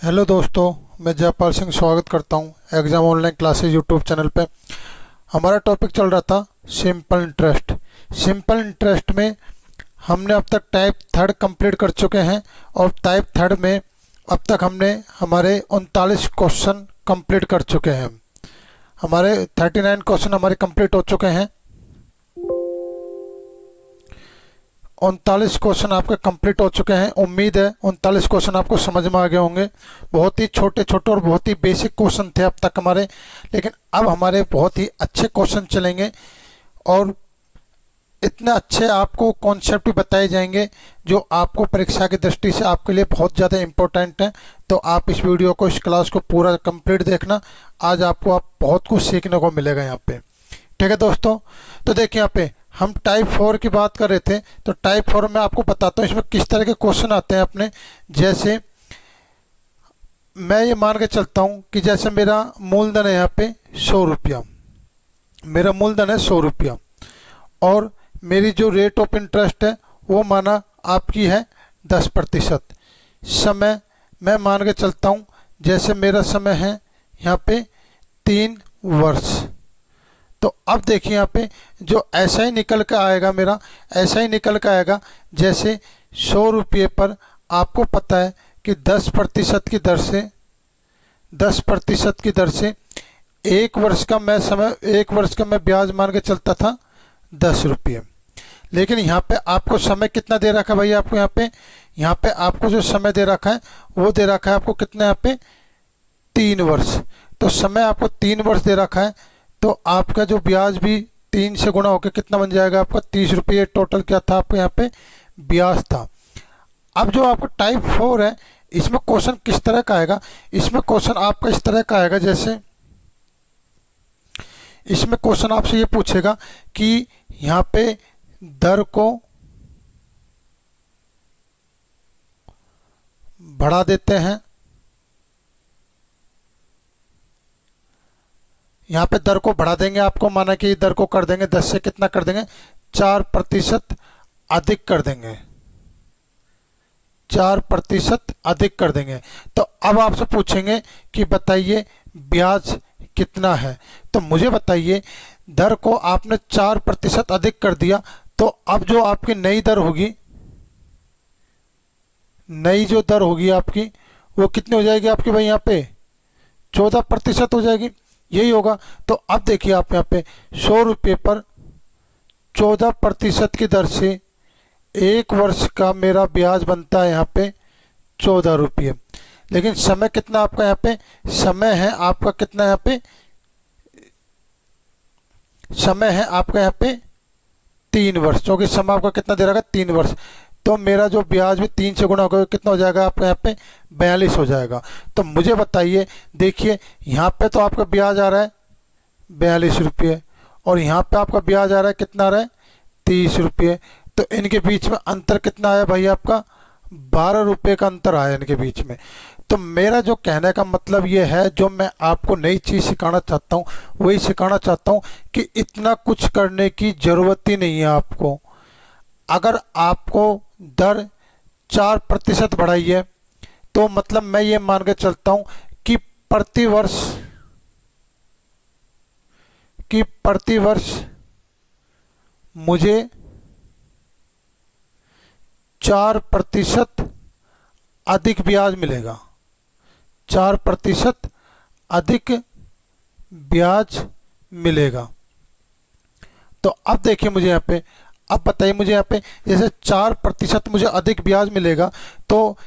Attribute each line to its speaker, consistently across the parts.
Speaker 1: Hello दोस्तों, मैं जयपाल सिंह स्वागत करता हूं exam online classes YouTube channel पे। हमारा टॉपिक चल रहा था सिंपल इंटरेस्ट। सिंपल इंटरेस्ट में हमने अब तक टाइप थर्ड कंप्लीट कर चुके हैं और टाइप थर्ड में अब तक हमने हमारे 39 क्वेश्चन कंप्लीट कर चुके हैं। हमारे 39 क्वेश्चन हमारे कंप्लीट हो चुके हैं। 39 क्वेश्चन आपके कंप्लीट हो चुके हैं। उम्मीद है 39 क्वेश्चन आपको समझ में आ गए होंगे। बहुत ही छोटे छोटे और बहुत ही बेसिक क्वेश्चन थे अब तक हमारे, लेकिन अब हमारे बहुत ही अच्छे क्वेश्चन चलेंगे और इतने अच्छे आपको कॉन्सेप्ट भी बताए जाएंगे जो आपको परीक्षा की दृष्टि से आपके लिए बहुत ज़्यादा इम्पोर्टेंट है। तो आप इस वीडियो को, इस क्लास को पूरा कंप्लीट देखना। आज आपको बहुत कुछ सीखने को मिलेगा यहाँ पे। ठीक है दोस्तों, तो देखिए यहाँ पे हम टाइप 4 की बात कर रहे थे। तो टाइप 4 में आपको बताता हूँ इसमें किस तरह के क्वेश्चन आते हैं अपने। जैसे मैं ये मान के चलता हूँ कि जैसे मेरा मूलधन है यहाँ पे 100 रुपया, मेरा मूलधन है 100 रुपया और मेरी जो रेट ऑफ इंटरेस्ट है वो माना आपकी है 10%। समय मैं मान के चलता हूँ, जैसे मेरा समय है यहाँ पे 3 वर्ष। तो अब देखिए यहाँ पे जो ऐसा ही निकल कर आएगा, मेरा ऐसा ही निकल कर आएगा। जैसे 100 रुपये पर आपको पता है कि 10% की दर से 10% की दर से 1 वर्ष का मैं समय, 1 वर्ष का मैं ब्याज मान के चलता था 10 रुपये। लेकिन यहाँ पे आपको समय कितना दे रखा है भाई, आपको यहाँ पे आपको जो समय दे रखा है वो दे रखा है आपको कितना, यहाँ पे 3 वर्ष। तो समय आपको 3 वर्ष दे रखा है, तो आपका जो ब्याज भी 3 से गुणा होकर कितना बन जाएगा आपका 30 रुपये। टोटल क्या था आपको यहाँ पे ब्याज था। अब जो आपका टाइप 4 है इसमें क्वेश्चन किस तरह का आएगा, इसमें क्वेश्चन आपका इस तरह का आएगा। जैसे इसमें क्वेश्चन आपसे ये पूछेगा कि यहाँ पे दर को बढ़ा देते हैं, यहाँ पे दर को बढ़ा देंगे आपको, माना कि दर को कर देंगे 10 से कितना कर देंगे 4% अधिक कर देंगे, 4% अधिक कर देंगे। तो अब आपसे पूछेंगे कि बताइए ब्याज कितना है। तो मुझे बताइए दर को आपने 4% अधिक कर दिया, तो अब जो आपकी नई दर होगी, नई जो दर होगी आपकी वो कितनी हो जाएगी आपकी भाई, यहाँ पे 14% हो जाएगी, यही होगा। तो अब देखिए आप यहाँ पे 100 रुपये पर 14% की दर से 1 वर्ष का मेरा ब्याज बनता है यहाँ पे 14 रुपये। लेकिन समय कितना आपका यहाँ पे, समय है आपका कितना यहाँ पे, समय है आपका यहाँ पे 3 वर्ष, क्योंकि समय आपका कितना दे रहा है 3 वर्ष। तो मेरा जो ब्याज भी 3 से गुणा होगा कितना हो जाएगा आपका यहाँ पे 42 हो जाएगा। तो मुझे बताइए, देखिए यहाँ पे तो आपका ब्याज आ रहा है 42 रुपये और यहाँ पे आपका ब्याज आ रहा है कितना आ रहा है 30 रुपये। तो इनके बीच में अंतर कितना आया भाई, आपका 12 रुपये का अंतर आया इनके बीच में। तो मेरा जो कहने का मतलब ये है, जो मैं आपको नई चीज़ सिखाना चाहता हूँ वही सिखाना चाहता हूँ कि इतना कुछ करने की ज़रूरत ही नहीं है आपको। अगर आपको दर 4% बढ़ाई है तो मतलब मैं ये मान के चलता हूँ कि प्रति वर्ष मुझे 4% अधिक ब्याज मिलेगा, 4% अधिक ब्याज मिलेगा। तो अब देखिए मुझे यहाँ पे, अब बताइए मुझे यहाँ पे जैसे 4% मुझे अधिक ब्याज मिलेगा, तो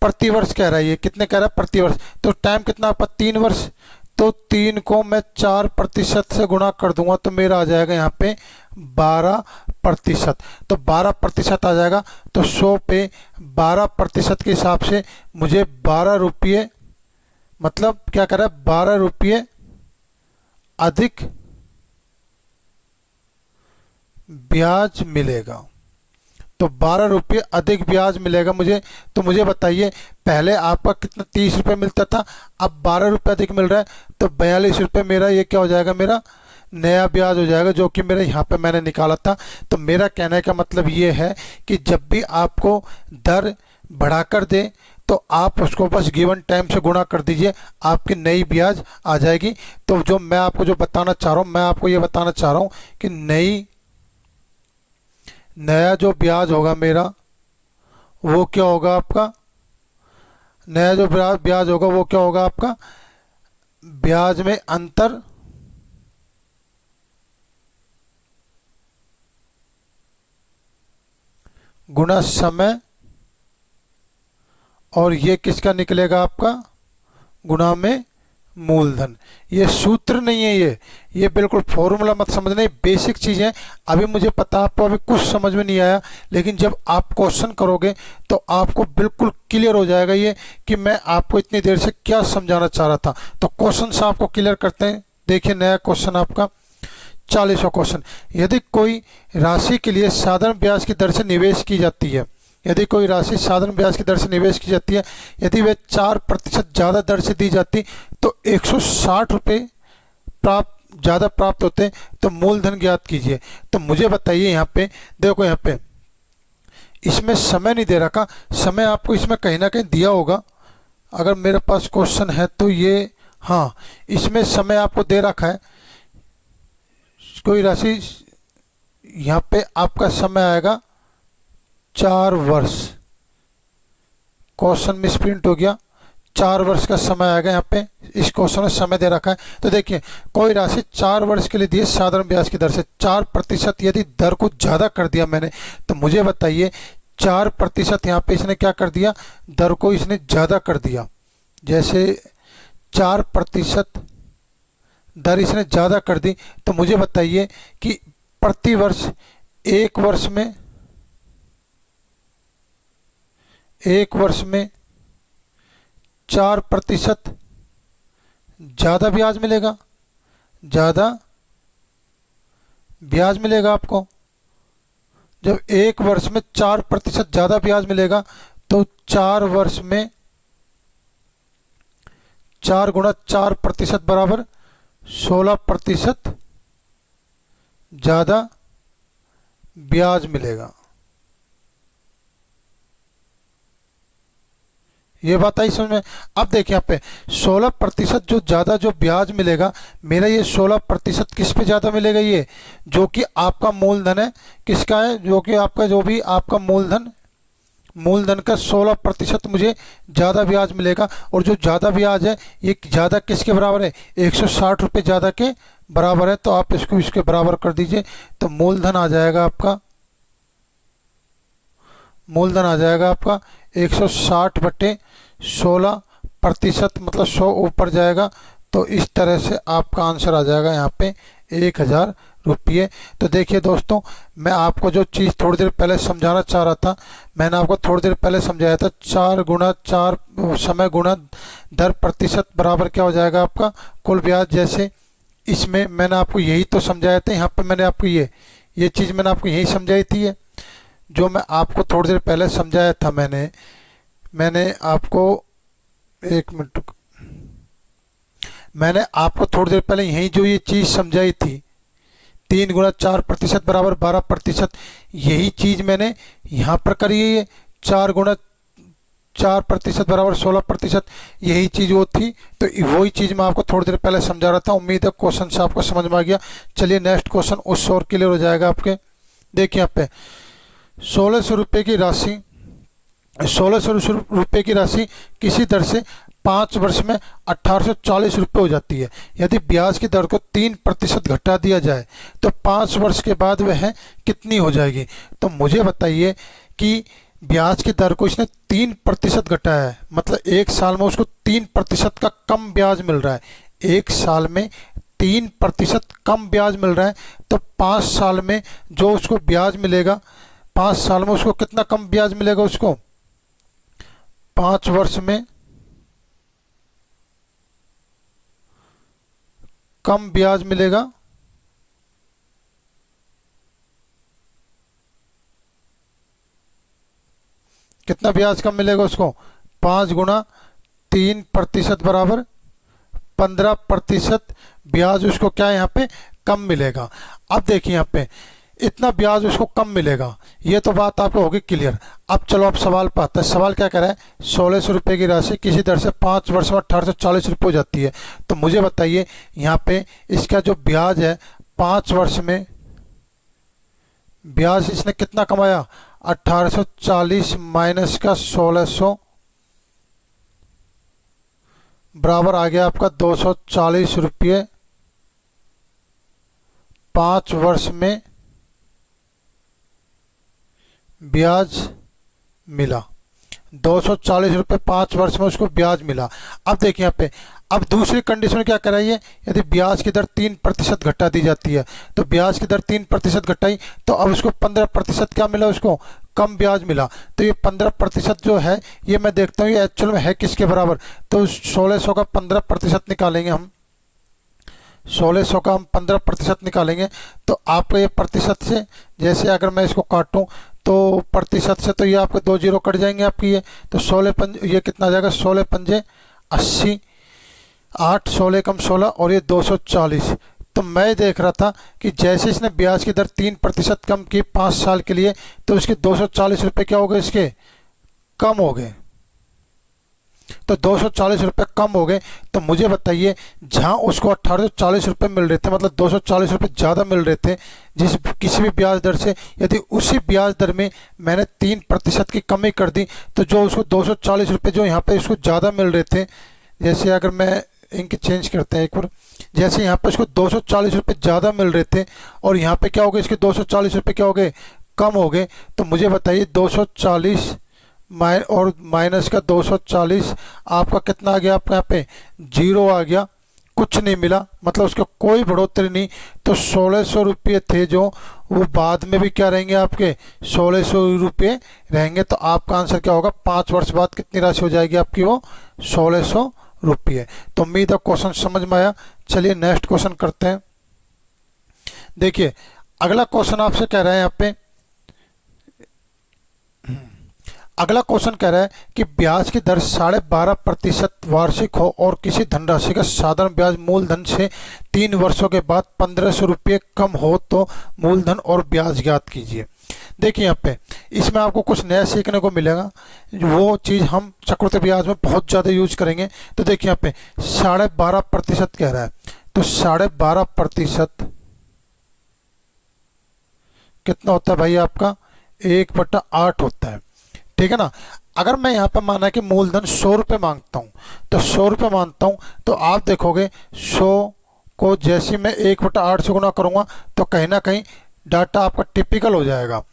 Speaker 1: प्रति वर्ष कह रहा है, ये कितने कह रहा है प्रति वर्ष। तो टाइम कितना आपका 3 वर्ष, तो 3 को मैं 4% से गुणा कर दूंगा तो मेरा आ जाएगा यहाँ पे 12%। तो 12% आ जाएगा। तो 100 पे 12% के हिसाब से मुझे 12 रुपये, मतलब क्या कर रहा है 12 रुपये अधिक ब्याज मिलेगा। तो 12 रुपये अधिक ब्याज मिलेगा मुझे। तो मुझे बताइए पहले आपका कितना 30 रुपये मिलता था, अब 12 रुपये अधिक मिल रहा है, तो 42 रुपये मेरा ये क्या हो जाएगा, मेरा नया ब्याज हो जाएगा, जो कि मेरे यहाँ पे मैंने निकाला था। तो मेरा कहने का मतलब ये है कि जब भी आपको दर बढ़ाकर दे तो आप उसको बस गिवन टाइम से गुणा कर दीजिए, आपकी नई ब्याज आ जाएगी। तो जो मैं आपको जो बताना चाह रहा हूँ, मैं आपको ये बताना चाह रहा हूँ कि नया जो ब्याज होगा मेरा, वो क्या होगा आपका, नया जो ब्याज होगा वो क्या होगा आपका, ब्याज में अंतर गुणा समय, और ये किसका निकलेगा आपका, गुणा में मूलधन। ये सूत्र नहीं है, ये बिल्कुल फॉर्मूला मत समझना, ये बेसिक चीज़ें। अभी मुझे पता आपको अभी कुछ समझ में नहीं आया, लेकिन जब आप क्वेश्चन करोगे तो आपको बिल्कुल क्लियर हो जाएगा ये कि मैं आपको इतनी देर से क्या समझाना चाह रहा था। तो क्वेश्चन से आपको क्लियर करते हैं। देखिए नया क्वेश्चन आपका 40वां क्वेश्चन। यदि कोई राशि के लिए साधारण ब्याज की दर से निवेश की जाती है, यदि कोई राशि साधारण ब्याज की दर से निवेश की जाती है, यदि वह 4% ज़्यादा दर से दी जाती तो 160 रुपये ज़्यादा प्राप्त होते, तो मूलधन ज्ञात कीजिए। तो मुझे बताइए यहाँ पे, देखो यहाँ पे इसमें समय नहीं दे रखा, समय आपको इसमें कहीं ना कहीं दिया होगा, अगर मेरे पास क्वेश्चन है तो ये, हाँ इसमें समय आपको दे रखा है। कोई राशि यहाँ पे आपका समय आएगा 4 वर्ष, क्वेश्चन मिस प्रिंट हो गया, 4 वर्ष का समय आएगा यहाँ पे, इस क्वेश्चन में समय दे रखा है। तो देखिए कोई राशि 4 वर्ष के लिए दी साधारण ब्याज की दर से 4%, यदि दर को ज़्यादा कर दिया मैंने, तो मुझे बताइए 4% यहाँ पे इसने क्या कर दिया, दर को इसने ज़्यादा कर दिया। जैसे 4% दर इसने ज़्यादा कर दी, तो मुझे बताइए कि प्रति वर्ष एक वर्ष में 4% ज़्यादा ब्याज मिलेगा, ज़्यादा ब्याज मिलेगा आपको। जब एक वर्ष में 4% ज़्यादा ब्याज मिलेगा तो 4 वर्ष में 4 गुणा 4% बराबर 16% ज़्यादा ब्याज मिलेगा। ये बात आई समझ में। अब देखिए यहाँ पे 16% जो ज़्यादा जो ब्याज मिलेगा, मेरा ये 16% किस पे ज़्यादा मिलेगा, ये जो कि आपका मूलधन है, किसका है, जो कि आपका जो भी आपका मूलधन का 16% मुझे ज़्यादा ब्याज मिलेगा। और जो ज़्यादा ब्याज है ये ज़्यादा किसके बराबर है, 160 रुपये ज़्यादा के बराबर है। तो आप इसको इसके बराबर कर दीजिए, तो मूलधन आ जाएगा आपका, मूलधन आ जाएगा आपका 160 बटे 16%, मतलब 100 ऊपर जाएगा। तो इस तरह से आपका आंसर आ जाएगा यहाँ पे 1000 रुपये। तो देखिए दोस्तों, मैं आपको जो चीज़ थोड़ी देर पहले समझाना चाह रहा था, मैंने आपको थोड़ी देर पहले समझाया था, 4 गुणा 4 समय गुणा दर प्रतिशत बराबर क्या हो जाएगा आपका कुल ब्याज। जैसे इसमें मैंने आपको यही तो समझाया था, यहाँ पे मैंने आपको ये चीज़ मैंने आपको यही समझाई थी, जो मैं आपको थोड़ी देर पहले समझाया था। मैंने आपको एक मिनट, मैंने आपको थोड़ी देर पहले यही जो ये चीज़ समझाई थी, 3 गुणा 4% बराबर 12%, यही चीज़ मैंने यहाँ पर करी है। 4 गुणा 4% बराबर 16%, यही चीज़ वो थी। तो वही चीज़ मैं आपको थोड़ी देर पहले समझा रहा था। उम्मीद है क्वेश्चन से आपको समझ में आ गया। चलिए नेक्स्ट क्वेश्चन उससे और क्लियर हो जाएगा आपके। देखिए यहाँ पे 1600 रुपये की राशि, 1600 रुपये की राशि किसी दर से 5 वर्ष में 1840 रुपये हो जाती है। यदि ब्याज की दर को 3% घटा दिया जाए तो 5 वर्ष के बाद वह कितनी हो जाएगी। तो मुझे बताइए कि ब्याज की दर को इसने 3% घटाया है, मतलब एक साल में उसको 3% का कम ब्याज मिल रहा है। एक साल में 3% कम ब्याज मिल रहा है, तो 5 साल में जो उसको ब्याज मिलेगा, 5 साल में उसको कितना कम ब्याज मिलेगा, उसको 5 वर्ष में कम ब्याज मिलेगा। कितना ब्याज कम मिलेगा उसको, 5 गुणा 3% बराबर 15% ब्याज उसको क्या है यहाँ पे कम मिलेगा। अब देखिए यहाँ पे इतना ब्याज उसको कम मिलेगा। ये तो बात आपको होगी क्लियर। अब चलो आप सवाल पर आते हैं। सवाल क्या कह रहा है, 1600 रुपये की राशि किसी दर से 5 वर्ष में 1840 रुपये हो जाती है। तो मुझे बताइए यहाँ पे इसका जो ब्याज है 5 वर्ष में ब्याज इसने कितना कमाया, 1840 माइनस का 1600 बराबर आ गया आपका 240 रुपये 5 वर्ष में ब्याज मिला। 240 रुपये 5 वर्ष में उसको ब्याज मिला। अब देखिए यहाँ पे, अब दूसरी कंडीशन क्या कराइए, यदि ब्याज की दर 3% घटा दी जाती है, तो ब्याज की दर 3% घटाई तो अब उसको 15% क्या मिला, उसको कम ब्याज मिला। तो ये 15% जो है ये मैं देखता हूँ ये एक्चुअल में है किसके बराबर, तो 1600 का 15% निकालेंगे हम। 1600 का हम 15% निकालेंगे तो आपका ये प्रतिशत से, जैसे अगर मैं इसको काटूं तो प्रतिशत से तो ये आपके 2 जीरो कट जाएंगे आपकी ये, तो 16 पंज ये कितना आ जाएगा, 16 पंजे 80, 8 16 कम 16 और ये 240। तो मैं देख रहा था कि जैसे इसने ब्याज की दर 3% कम की 5 साल के लिए, तो इसके 240 रुपये क्या हो गए, इसके कम हो गए। तो 240 रुपये कम हो गए। तो मुझे बताइए जहां उसको 1840 रुपये मिल रहे थे, मतलब 240 रुपये ज़्यादा मिल रहे थे जिस किसी भी ब्याज दर से, यदि उसी ब्याज दर में मैंने 3% की कमी कर दी, तो जो उसको 240 रुपये जो यहाँ पे उसको ज़्यादा मिल रहे थे, जैसे अगर मैं इनके चेंज करते हैं एक बार, जैसे यहाँ पे इसको 240 रुपये ज़्यादा मिल रहे थे और यहाँ पे क्या हो गए, इसके 240 रुपये क्या हो गए, कम हो गए। तो मुझे बताइए 240 और माइनस का 240 आपका कितना आ गया, आपका यहाँ पे 0 आ गया, कुछ नहीं मिला, मतलब उसका कोई बढ़ोतरी नहीं। तो 1600 रुपये थे जो, वो बाद में भी क्या रहेंगे, आपके 1600 रुपये रहेंगे। तो आपका आंसर क्या होगा, 5 वर्ष बाद कितनी राशि हो जाएगी आपकी, वो 1600 रुपये। तो उम्मीद है क्वेश्चन समझ में आया। चलिए नेक्स्ट क्वेश्चन करते हैं। देखिए अगला क्वेश्चन आपसे कह रहा है यहाँ पे, अगला क्वेश्चन कह रहा है कि ब्याज की दर 12.5% वार्षिक हो और किसी धनराशि का साधारण ब्याज मूलधन से 3 वर्षों के बाद 1500 रुपये कम हो तो मूलधन और ब्याज ज्ञात कीजिए। देखिए यहाँ पे इसमें आपको कुछ नया सीखने को मिलेगा, वो चीज़ हम चक्रवृद्धि ब्याज में बहुत ज़्यादा यूज करेंगे। तो देखिए यहाँ पे 12.5% कह रहा है, तो 12.5% कितना होता है भाई, आपका 1/8 होता है, ठीक है ना। अगर मैं यहाँ पर माना कि मूलधन 100 रुपये मांगता हूँ, तो 100 रुपये मांगता हूँ, तो आप देखोगे 100 को जैसे मैं 1/8 से गुना करूँगा तो कहीं ना कहीं डाटा आपका टिपिकल हो जाएगा।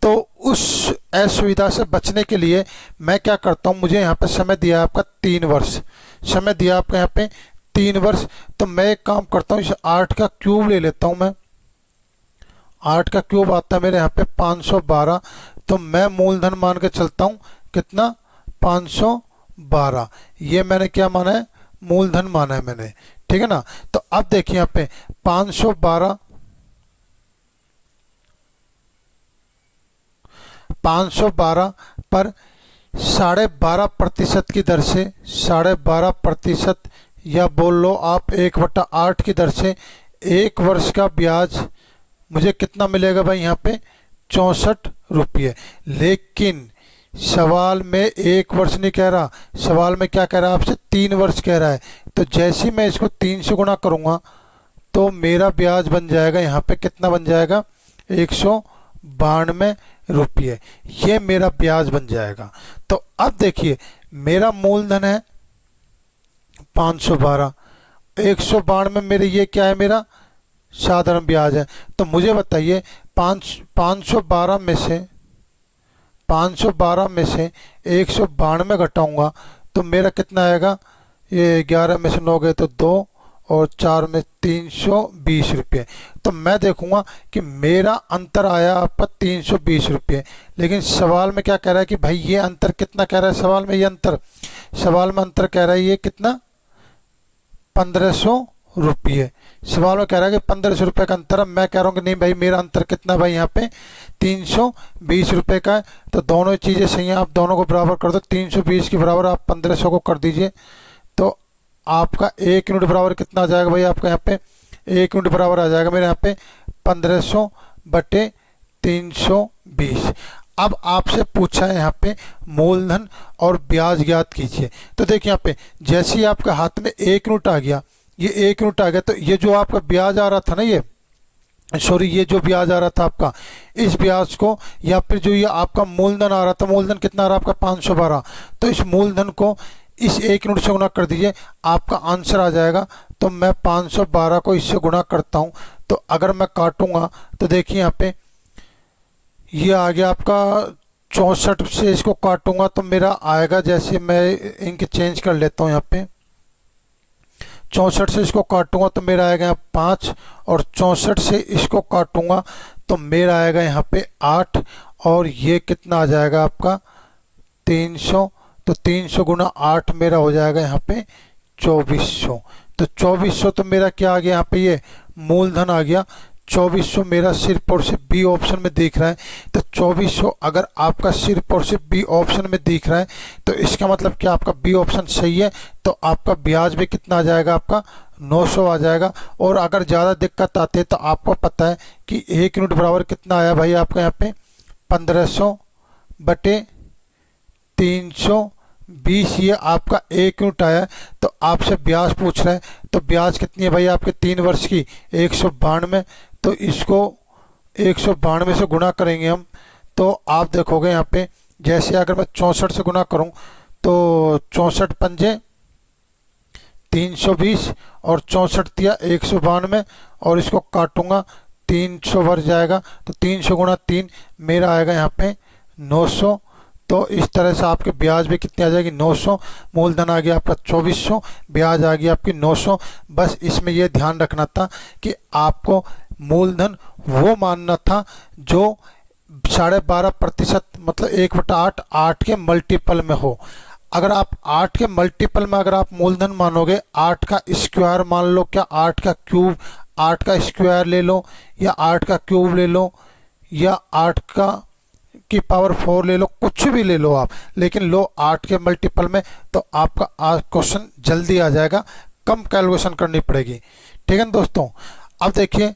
Speaker 1: तो उस असुविधा से बचने के लिए मैं क्या करता हूँ, मुझे यहाँ पर समय दिया है आपका 3 वर्ष, समय दिया आपका यहाँ पे 3 वर्ष। तो मैं एक काम करता हूँ, इस 8 का क्यूब ले लेता हूँ मैं, 8 का क्यूब आता है मेरे यहाँ पे 512। तो मैं मूलधन मान के चलता हूँ कितना, 512। ये मैंने क्या माना है, मूलधन माना है मैंने, ठीक है ना। तो अब देखिए यहाँ पे 512 पर 12.5% की दर से, 12.5% या बोल लो आप 1/8 की दर से 1 वर्ष का ब्याज मुझे कितना मिलेगा भाई, यहाँ पे 64 रुपये। लेकिन सवाल में 1 वर्ष नहीं कह रहा, सवाल में क्या कह रहा है आपसे, 3 वर्ष कह रहा है। तो जैसे ही मैं इसको 3 से गुना करूँगा तो मेरा ब्याज बन जाएगा यहाँ पे कितना बन जाएगा, 192 रुपये, ये मेरा ब्याज बन जाएगा। तो अब देखिए मेरा मूलधन है 512, 192 मेरे ये क्या है, मेरा साधारण ब्याज है। तो मुझे बताइए 512 में से 192 घटाऊंगा तो मेरा कितना आएगा, ये 11 में से 9 गए तो 2 और 4 में 320 रुपये। तो मैं देखूंगा कि मेरा अंतर आया आपका 320 रुपये। लेकिन सवाल में क्या कह रहा है कि भाई ये अंतर कितना कह रहा है, सवाल में ये अंतर, सवाल में अंतर कह रहा है ये कितना, 1500 रुपये। सवाल में कह रहा है कि 1500 रुपये का अंतर है, मैं कह रहा हूँ कि नहीं भाई मेरा अंतर कितना भाई, यहाँ पे 320 रुपये का है। तो दोनों चीज़ें सही हैं, आप दोनों को बराबर कर दो, 320 के बराबर आप 1500 को कर दीजिए। तो आपका 1 यूनिट बराबर कितना आ जाएगा भाई, आपका यहाँ पे 1 यूनिट बराबर आ जाएगा मेरे यहाँ पे 1500 बटे 320। अब आपसे पूछा है यहाँ पे मूलधन और ब्याज ज्ञात कीजिए। तो देखिए यहाँ पे जैसे ही आपके हाथ में 1 यूनिट आ गया, ये 1 यूनिट आ गया, तो ये जो आपका ब्याज आ रहा था ना, ये जो ब्याज आ रहा था आपका, इस ब्याज को, या फिर जो ये आपका मूलधन आ रहा था, मूलधन कितना आ रहा है आपका 512, तो इस मूलधन को इस 1 यूनिट से गुना कर दीजिए, आपका आंसर आ जाएगा। तो मैं 512 को इससे गुना करता हूँ, तो अगर मैं काटूंगा तो देखिए यहाँ पे ये आ गया आपका 64 से इसको काटूंगा तो मेरा आएगा, जैसे मैं इंक चेंज कर लेता हूँ यहाँ पे, 64 से इसको काटूंगा तो मेरा आएगा यहाँ 5, और 64 से इसको काटूंगा तो मेरा आएगा यहाँ पे 8, और ये कितना आ जाएगा आपका 300। तो 300 गुना 8 मेरा हो जाएगा यहाँ पे 2400। तो 2400 तो मेरा क्या आ गया यहाँ पे, ये मूलधन आ गया। 2400 मेरा सिर्फ और सिर्फ बी ऑप्शन में दिख रहा है। तो 2400 अगर आपका सिर्फ और सिर्फ बी ऑप्शन में दिख रहा है तो इसका मतलब क्या, आपका बी ऑप्शन सही है। तो आपका ब्याज भी कितना आ जाएगा, आपका 900 आ जाएगा। और अगर ज़्यादा दिक्कत आती है तो आपको पता है कि 1 यूनिट बराबर कितना आया भाई आपका यहाँ पे 1500 बटे 320, ये आपका 1 यूनिट आया। तो आपसे ब्याज पूछ रहा है, तो ब्याज कितनी है भाई आपके 3 वर्ष की 192। तो इसको 192 से गुणा करेंगे हम, तो आप देखोगे यहाँ पे जैसे अगर मैं 64 से गुणा करूँ तो 64 पंजे 320 और 64 दिया 192, और इसको काटूंगा 300 भर जाएगा। तो 300 गुणा 3 मेरा आएगा यहाँ पे 900। तो इस तरह से आपके ब्याज भी कितनी आ जाएगी 900। मूलधन आ गया आपका 2400, ब्याज आ गया आपकी 900। बस इसमें यह ध्यान रखना था कि आपको मूलधन वो मानना था जो 12.5% मतलब 1/8 8 के मल्टीपल में हो। अगर आप 8 के मल्टीपल में अगर आप मूलधन मानोगे, 8 का स्क्वायर मान लो, क्या 8 का क्यूब, 8 का स्क्वायर ले लो, या 8 का क्यूब ले लो, या 8 का की पावर 4 ले लो, कुछ भी ले लो आप, लेकिन लो 8 के मल्टीपल में, तो आपका आज क्वेश्चन जल्दी आ जाएगा, कम कैलकुलेशन करनी पड़ेगी। ठीक है दोस्तों। अब देखिए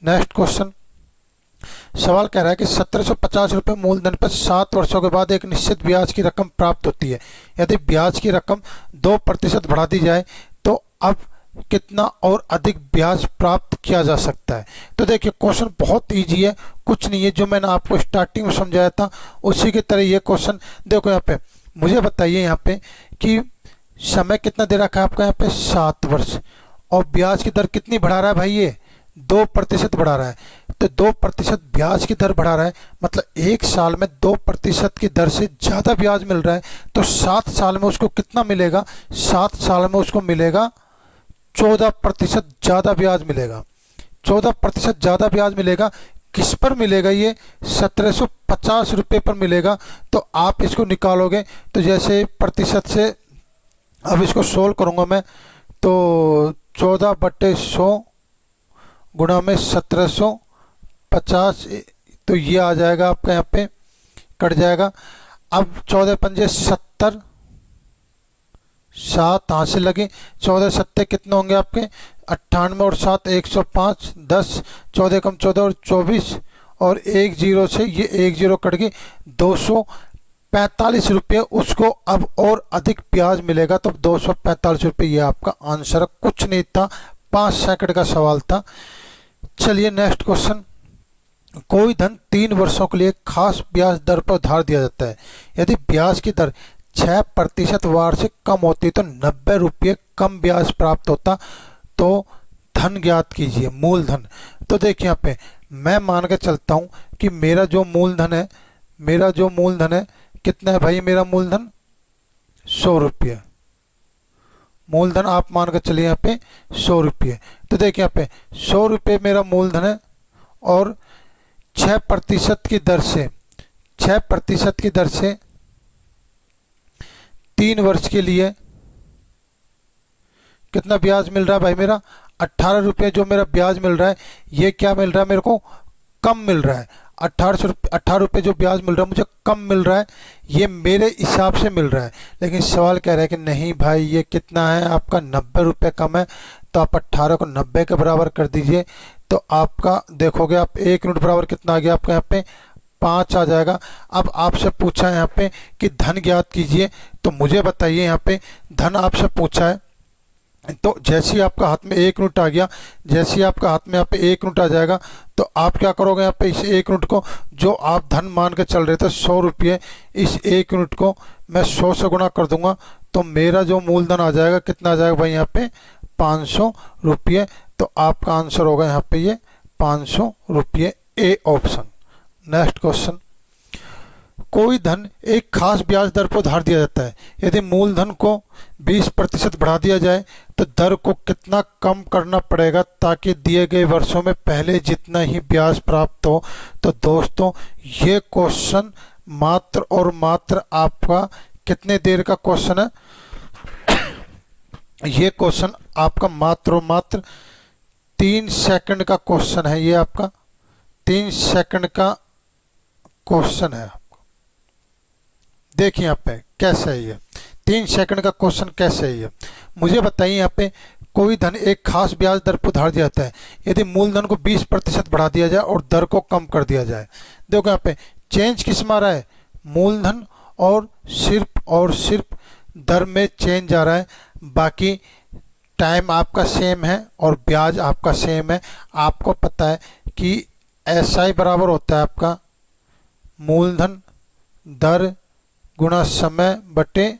Speaker 1: नेक्स्ट क्वेश्चन, सवाल कह रहा है कि 1750 रुपये मूलधन पर 7 वर्षों के बाद एक निश्चित ब्याज की रकम प्राप्त होती है। यदि ब्याज की रकम 2% बढ़ा दी जाए तो अब कितना और अधिक ब्याज प्राप्त किया जा सकता है। तो देखिए क्वेश्चन बहुत इजी है, कुछ नहीं है, जो मैंने आपको स्टार्टिंग में समझाया था उसी की तरह ये क्वेश्चन। देखो यहाँ पे मुझे बताइए यहाँ पे कि समय कितना दे रखा है आपका यहाँ पे 7 वर्ष, और ब्याज की दर कितनी बढ़ा रहा है भाई, ये 2% बढ़ा रहा है। तो 2% ब्याज की दर बढ़ा रहा है, मतलब 1 साल में 2% की दर से ज़्यादा ब्याज मिल रहा है। तो 7 साल में उसको कितना मिलेगा, 7 साल में उसको मिलेगा 14% ज़्यादा ब्याज मिलेगा। 14% ज़्यादा ब्याज मिलेगा। किस पर मिलेगा, ये 1750 रुपये पर मिलेगा। तो आप इसको निकालोगे तो जैसे प्रतिशत से, अब इसको सोल्व करूँगा मैं, तो 14/100 गुणा में 1750, तो ये आ जाएगा आपका यहाँ पे कट जाएगा। अब 14 पंजे 70, 7 हाथ से लगे, 14 सत्ते कितने होंगे आपके 98, और 7 105, 10 14 कम 14 और 24, और 1 0 से ये 1 0 कट गए, 245 रुपये उसको अब और अधिक ब्याज मिलेगा। तो 245 रुपये ये आपका आंसर, कुछ नहीं था, 5 सेकंड का सवाल था। चलिए नेक्स्ट क्वेश्चन, कोई धन 3 वर्षों के लिए खास ब्याज दर पर उधार दिया जाता है। यदि ब्याज की दर 6% वार्षिक कम होती तो 90 रुपये कम ब्याज प्राप्त होता। तो धन ज्ञात कीजिए, मूलधन। तो देखिए यहाँ पे मैं मान के चलता हूँ कि मेरा जो मूलधन है कितना है भाई, मेरा मूलधन 100 रुपये, मूलधन आप मान के चलिए यहाँ पे 100 रुपये। तो देखिए यहाँ पे 100 रुपये मेरा मूलधन है, और 6% की दर से 3 वर्ष के लिए कितना ब्याज मिल रहा है भाई, मेरा 18 रुपये जो मेरा ब्याज मिल रहा है, ये क्या मिल रहा है मेरे को, कम मिल रहा है। 18 रुपये जो ब्याज मिल रहा है मुझे कम मिल रहा है, ये मेरे हिसाब से मिल रहा है। लेकिन सवाल कह रहा है कि नहीं भाई, ये कितना है आपका 90 रुपये कम है। तो आप 18 को 90 के बराबर कर दीजिए, तो आपका देखोगे आप 1 यूनिट बराबर कितना आ गया आपका यहाँ पे 5 आ जाएगा। अब आपसे पूछा है यहाँ पे कि धन ज्ञात कीजिए, तो मुझे बताइए यहाँ पे धन आपसे पूछा है, तो जैसे ही आपका हाथ में 1 यूनिट आ गया, जैसे ही आपका हाथ में यहाँ पे 1 यूनिट आ जाएगा, तो आप क्या करोगे यहाँ पे इस 1 यूनिट को, जो आप धन मान के चल रहे थे 100 रुपये, इस 1 यूनिट को मैं 100 से गुणा कर दूंगा, तो मेरा जो मूलधन आ जाएगा कितना आ जाएगा भाई यहाँ पे 500 रुपये। तो आपका आंसर होगा यहाँ पे ये 500 रुपये, ए ऑप्शन। नेक्स्ट क्वेश्चन, कोई धन एक खास ब्याज दर पर उधार दिया जाता है। यदि मूलधन को 20% बढ़ा दिया जाए तो दर को कितना कम करना पड़ेगा ताकि दिए गए वर्षों में पहले जितना ही ब्याज प्राप्त हो। तो दोस्तों ये क्वेश्चन मात्र और मात्र आपका कितने देर का क्वेश्चन है, ये क्वेश्चन आपका मात्र और मात्र 3 सेकंड का क्वेश्चन है। ये आपका 3 सेकंड का क्वेश्चन है। देखिए यहाँ पे कैसे है ये 3 सेकंड का क्वेश्चन, कैसे है ये मुझे बताइए। यहाँ पे कोई धन एक खास ब्याज दर पर उधार दिया जाता है, यदि मूलधन को 20% बढ़ा दिया जाए और दर को कम कर दिया जाए। देखो यहाँ पे चेंज किस में आ रहा है, मूलधन और सिर्फ दर में चेंज आ रहा है, बाकी टाइम आपका सेम है और ब्याज आपका सेम है। आपको पता है कि SI बराबर होता है आपका मूलधन दर गुणा समय बटे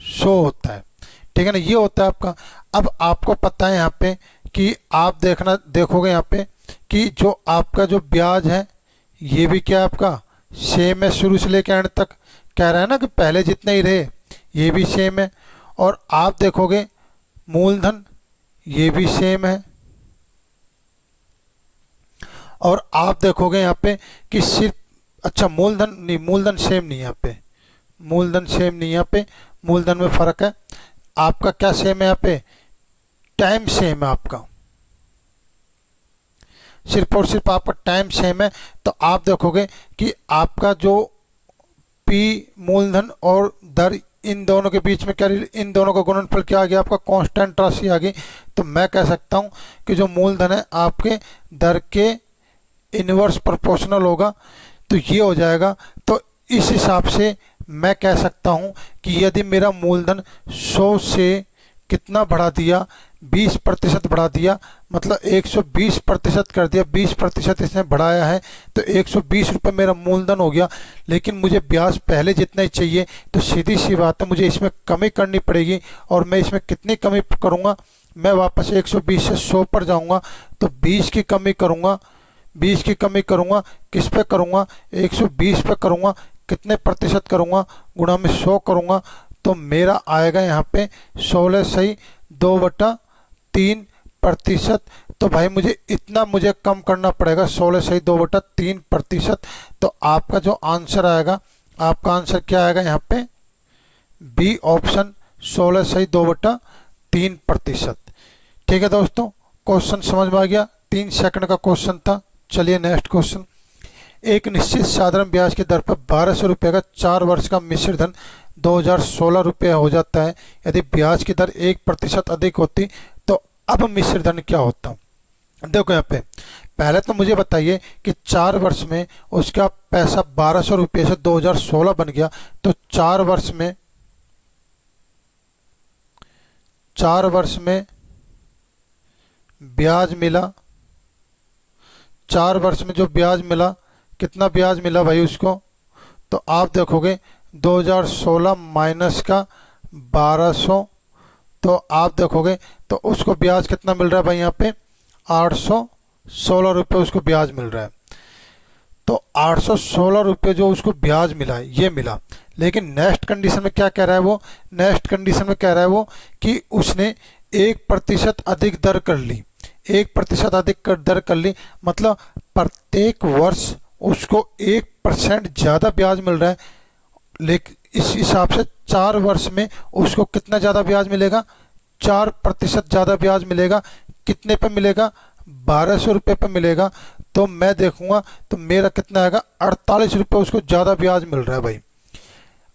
Speaker 1: 100 होता है, ठीक है ना, ये होता है आपका। अब आपको पता है यहाँ पे कि आप देखोगे यहाँ पे कि जो आपका जो ब्याज है ये भी क्या है आपका सेम है, शुरू से लेकर एंड तक कह रहा है ना कि पहले जितना ही रहे, ये भी सेम है। और आप देखोगे मूलधन ये भी सेम है, और आप देखोगे यहाँ पे कि सिर्फ अच्छा मूलधन सेम नहीं है यहाँ पे, मूलधन सेम नहीं है यहाँ पे, मूलधन में फर्क है। आपका क्या सेम है यहाँ पे, टाइम सेम है आपका, सिर्फ और सिर्फ आपका टाइम सेम है। तो आप देखोगे कि आपका जो P मूलधन और दर इन दोनों के बीच में क्या, इन दोनों का गुणनफल क्या आ गया आपका कांस्टेंट राशि आ गई। तो मैं कह सकता हूं कि जो मूलधन है आपके दर के इनवर्स प्रोपोर्शनल होगा, तो ये हो जाएगा। तो इस हिसाब से मैं कह सकता हूं कि यदि मेरा मूलधन 100 से कितना बढ़ा दिया, 20% बढ़ा दिया, मतलब 120% कर दिया, 20% इसने बढ़ाया है, तो 120 रुपये मेरा मूलधन हो गया। लेकिन मुझे ब्याज पहले जितना ही चाहिए, तो सीधी सी बात है मुझे इसमें कमी करनी पड़ेगी। और मैं इसमें कितनी कमी करूँगा, मैं वापस 120 से 100 पर जाऊँगा, तो 20 की कमी करूँगा, 20 की कमी करूँगा, किस पे करूँगा, 120 पे करूँगा, कितने प्रतिशत करूँगा, गुणा में 100 करूँगा, तो मेरा आएगा यहाँ पे 16 सही 2/3%। तो भाई मुझे इतना कम करना पड़ेगा, 16 सही 2/3%। तो आपका जो आंसर आएगा, आपका आंसर क्या आएगा यहाँ पे, बी ऑप्शन 16 सही 2/3%। ठीक है दोस्तों, क्वेश्चन समझ में आ गया, 3 सेकंड का क्वेश्चन था। चलिए नेक्स्ट क्वेश्चन, एक निश्चित साधारण ब्याज की दर पर 1200 रुपये का 4 वर्ष का मिश्र धन 2016 रुपये हो जाता है। यदि ब्याज की दर 1% अधिक होती तो अब मिश्र धन क्या होता। देखो यहाँ पे पहले तो मुझे बताइए कि 4 वर्ष में उसका पैसा 1200 रुपये से 2016 बन गया, तो 4 वर्ष में ब्याज मिला, 4 वर्ष में जो ब्याज मिला, कितना ब्याज मिला भाई उसको, तो आप देखोगे 2016 माइनस का 1200, तो आप देखोगे तो उसको ब्याज कितना मिल रहा है भाई यहाँ पे 816 रुपये उसको ब्याज मिल रहा है। तो 816 रुपये जो उसको ब्याज मिला है ये मिला। लेकिन नेक्स्ट कंडीशन में क्या कह रहा है वो, नेक्स्ट कंडीशन में कह रहा है वो कि उसने 1% अधिक दर कर ली, 1% अधिक दर कर ली, मतलब प्रत्येक वर्ष उसको 1% ज़्यादा ब्याज मिल रहा है। लेकिन इस हिसाब से 4 वर्ष में उसको कितना ज़्यादा ब्याज मिलेगा, 4% ज़्यादा ब्याज मिलेगा। कितने पे मिलेगा, 1200 रुपये पे मिलेगा। तो मैं देखूंगा तो मेरा कितना आएगा, 48 रुपये उसको ज़्यादा ब्याज मिल रहा है भाई,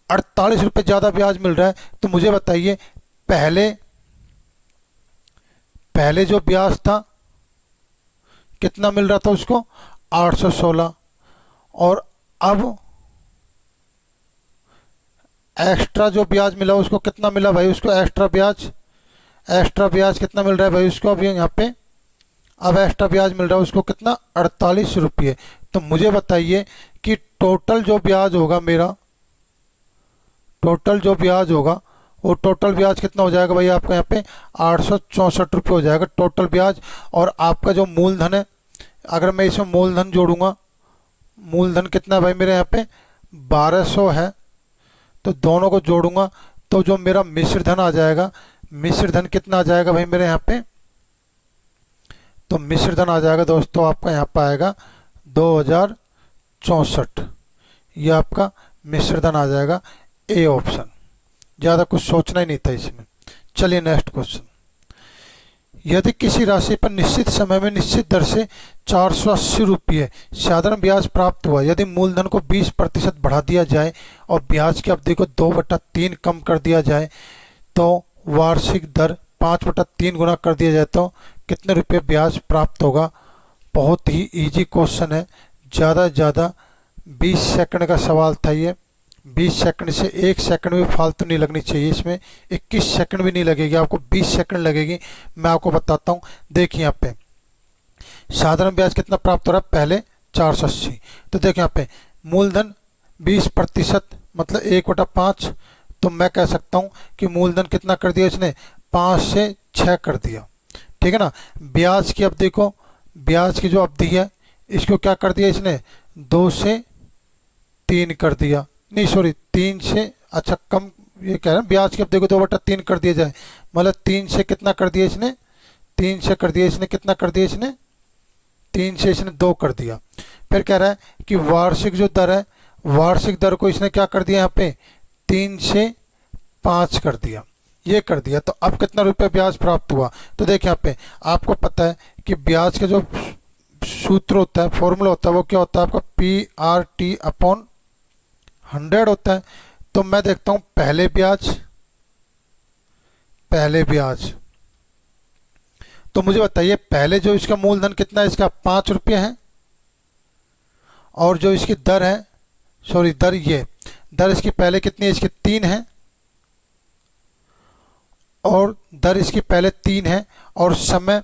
Speaker 1: 48 रुपये ज़्यादा ब्याज मिल रहा है। तो मुझे बताइए पहले जो ब्याज था कितना मिल रहा था उसको, 816। और अब एक्स्ट्रा जो ब्याज मिला उसको कितना मिला भाई, उसको एक्स्ट्रा ब्याज कितना मिल रहा है भाई उसको, अभी यहाँ पे अब एक्स्ट्रा ब्याज मिल रहा है उसको कितना, 48 रुपये। तो मुझे बताइए कि टोटल जो ब्याज होगा मेरा, टोटल जो ब्याज होगा वो टोटल ब्याज कितना हो जाएगा भाई आपका यहाँ पे, 864 रुपये हो जाएगा टोटल ब्याज। और आपका जो मूलधन है, अगर मैं इसमें मूलधन जोड़ूंगा, मूलधन कितना है भाई मेरे यहाँ पे 1200 है, तो दोनों को जोड़ूंगा तो जो मेरा मिश्र धन आ जाएगा, मिश्र धन कितना आ जाएगा भाई मेरे यहाँ पे, तो मिश्र धन आ जाएगा दोस्तों आपका यहाँ पे आएगा 2064। ये आपका मिश्र धन आ जाएगा, ए ऑप्शन। ज़्यादा कुछ सोचना ही नहीं था इसमें। चलिए नेक्स्ट क्वेश्चन। यदि किसी राशि पर निश्चित समय में निश्चित दर से 480 रुपये साधारण ब्याज प्राप्त हुआ, यदि मूलधन को 20% बढ़ा दिया जाए और ब्याज की अवधि को 2/3 कम कर दिया जाए, तो वार्षिक दर 5/3 गुना कर दिया जाए तो कितने रुपये ब्याज प्राप्त होगा। बहुत ही इजी क्वेश्चन है, ज़्यादा से ज़्यादा 20 सेकंड का सवाल था ये। 20 सेकंड से 1 सेकंड भी फालतू नहीं लगनी चाहिए इसमें, 21 सेकंड भी नहीं लगेगी आपको, 20 सेकंड लगेगी। मैं आपको बताता हूँ, देखिए यहाँ पे साधारण ब्याज कितना प्राप्त हो रहा है, पहले 480। तो देखिए यहाँ पे मूलधन 20% मतलब 1/5, तो मैं कह सकता हूँ कि मूलधन कितना कर दिया इसने, 5 से 6 कर दिया, ठीक है ना। ब्याज की अवधि को, ब्याज की जो अवधि है इसको क्या कर दिया इसने, 2 से 3 कर दिया, नहीं सॉरी 3 से, अच्छा कम, ये कह रहे हैं ब्याज की अवधि को 2/3 कर दिया जाए, मतलब 3 से कितना कर दिया इसने, 3 से कर दिया इसने, कितना कर दिया इसने, 3 से इसने 2 कर दिया। फिर कह रहा है कि वार्षिक जो दर है, वार्षिक दर को इसने क्या कर दिया यहाँ पे, 3 से 5 कर दिया, ये कर दिया। तो अब कितना रुपये ब्याज प्राप्त हुआ, तो देखिए यहाँ पे आपको पता है कि ब्याज का जो सूत्र होता है, फॉर्मूला होता है, वो क्या होता है आपका, PRT/100 होता है। तो मैं देखता हूं पहले ब्याज, तो मुझे बताइए पहले जो इसका मूलधन कितना है, इसका 5 रुपये है, और जो इसकी दर है, सॉरी दर, ये दर इसकी पहले कितनी है, इसकी 3 है, और दर इसकी पहले 3 है, और समय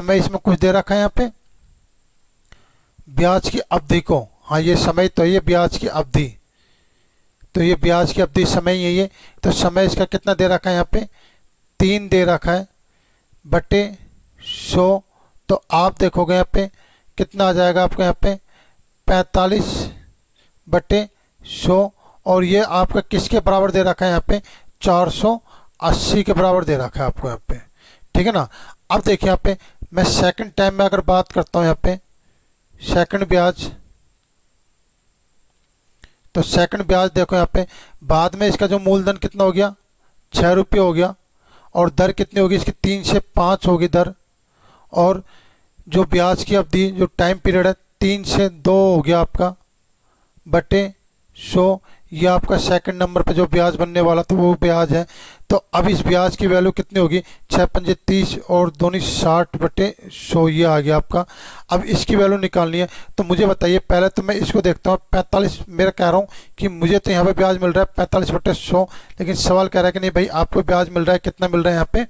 Speaker 1: इसमें कुछ दे रखा है यहाँ पे, ब्याज की अवधि को, हाँ ये समय तो ये ब्याज की अवधि, तो ये ब्याज की अवधि समय ही है ये, तो समय इसका कितना दे रखा है यहाँ पे, 3 दे रखा है बटे 100। तो आप देखोगे यहाँ पे कितना आ जाएगा आपको यहाँ पे, 45/100, और ये आपका किसके बराबर दे रखा है यहाँ पे, 480 के बराबर दे रखा है आपको यहाँ पे, ठीक है ना। अब देखिए यहाँ पे मैं सेकंड टाइम में अगर बात करता हूँ यहाँ पे सेकंड ब्याज, तो सेकंड ब्याज देखो यहाँ पे बाद में इसका जो मूलधन कितना हो गया, 6 रुपये हो गया, और दर कितनी होगी इसकी, 3 से 5 होगी दर, और जो ब्याज की अवधि जो टाइम पीरियड है 3 से 2 हो गया आपका बटे 100। ये आपका सेकंड नंबर पे जो ब्याज बनने वाला था वो ब्याज है। तो अब इस ब्याज की वैल्यू कितनी होगी, 6×5 30 और 2 60/100, ये आ गया आपका। अब इसकी वैल्यू निकालनी है, तो मुझे बताइए, पहले तो मैं इसको देखता हूँ 45, मेरा कह रहा हूँ कि मुझे तो यहाँ पे ब्याज मिल रहा है 45/100, लेकिन सवाल कह रहा है कि नहीं भाई आपको ब्याज मिल रहा है, कितना मिल रहा है यहाँ पे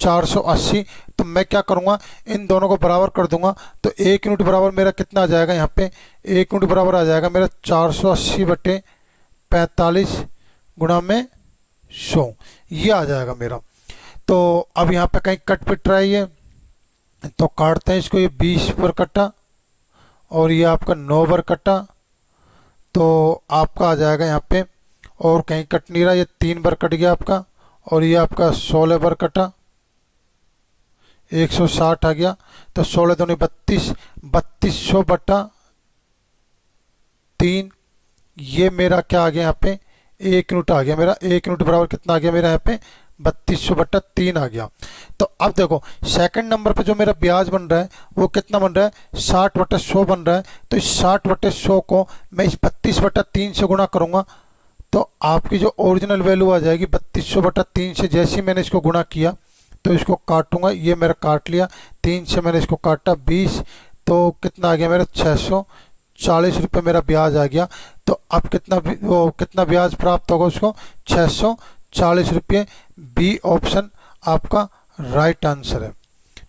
Speaker 1: 480। तो मैं क्या करूँगा, इन दोनों को बराबर कर दूंगा, तो 1 यूनिट बराबर मेरा कितना आ जाएगा यहाँ पे, 1 यूनिट बराबर आ जाएगा मेरा 480/45 गुणा में 100, ये आ जाएगा मेरा। तो अब यहाँ पे कहीं कट पिट रहा है ये, तो काटते हैं इसको, ये 20 पर कटा और ये आपका 9 पर कटा, तो आपका आ जाएगा यहाँ पे, और कहीं कट नहीं रहा, ये 3 बार कट गया आपका, और ये आपका 16 बार कटा, 160 आ गया, तो 16 दूनी 32, 3200/3, ये मेरा क्या आ गया यहाँ पे, 1 यूनिट आ गया मेरा। 1 यूनिट बराबर कितना आ गया मेरा यहाँ पे, 3200/3 आ गया। तो अब देखो सेकंड नंबर पे जो मेरा ब्याज बन रहा है वो कितना बन रहा है, 60/100 बन रहा है। तो इस 60/100 को मैं इस 32/3 से गुणा करूँगा, तो आपकी जो ओरिजिनल वैल्यू आ जाएगी 3200/3 से। जैसे ही मैंने इसको गुणा किया तो इसको काटूंगा, ये मेरा काट लिया, 3 से मैंने इसको काटा 20, तो कितना आ गया मेरा 640 रुपये मेरा ब्याज आ गया। तो अब कितना ब्याज प्राप्त होगा उसको, 640 रुपये। बी ऑप्शन आपका राइट आंसर है,